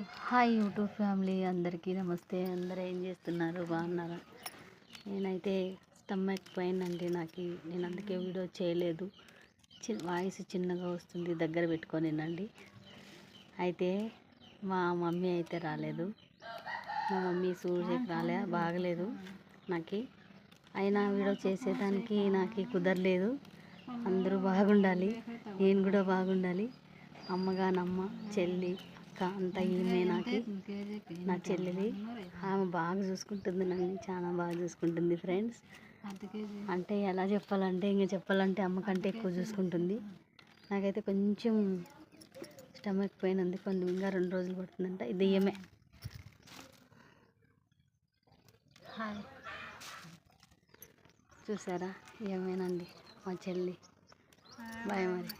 Hi YouTube family అందరికీ నమస్తే. అందరూ ఏం చేస్తున్నారు? బాగున్నారా? నేనైతే స్టమక్ పెయిన్ అండి నేను అందుకే వీడియో చేయలేదు. వాయిస్ చిన్నగా వస్తుంది, దగ్గర పెట్టుకొనినండి. అయితే మా మమ్మీ అయితే రాలేదు. మా మమ్మీ సూర్యకి బాగలేదు నాకు. అయినా వీడియో చేసేదానికి నాకు కుదరలేదు. అందరూ బాగుండాలి, నేను కూడా బాగుండాలి. అమ్మగానమ్మ, చెల్లి, అక్క అంతా ఈమె నా చెల్లెలి. ఆమె బాగా చూసుకుంటుంది, నన్ను చాలా బాగా చూసుకుంటుంది ఫ్రెండ్స్. అంటే ఎలా చెప్పాలంటే అమ్మకంటే ఎక్కువ చూసుకుంటుంది. నాకైతే కొంచెం స్టమక్ పెయిన్ ఉంది, కొంచెం ఇంకా 2 రోజులు పడుతుందంట. ఇది ఈమె. హాయ్, చూసారా? ఏమేనండి మా చెల్లి. బాయ్ మరి.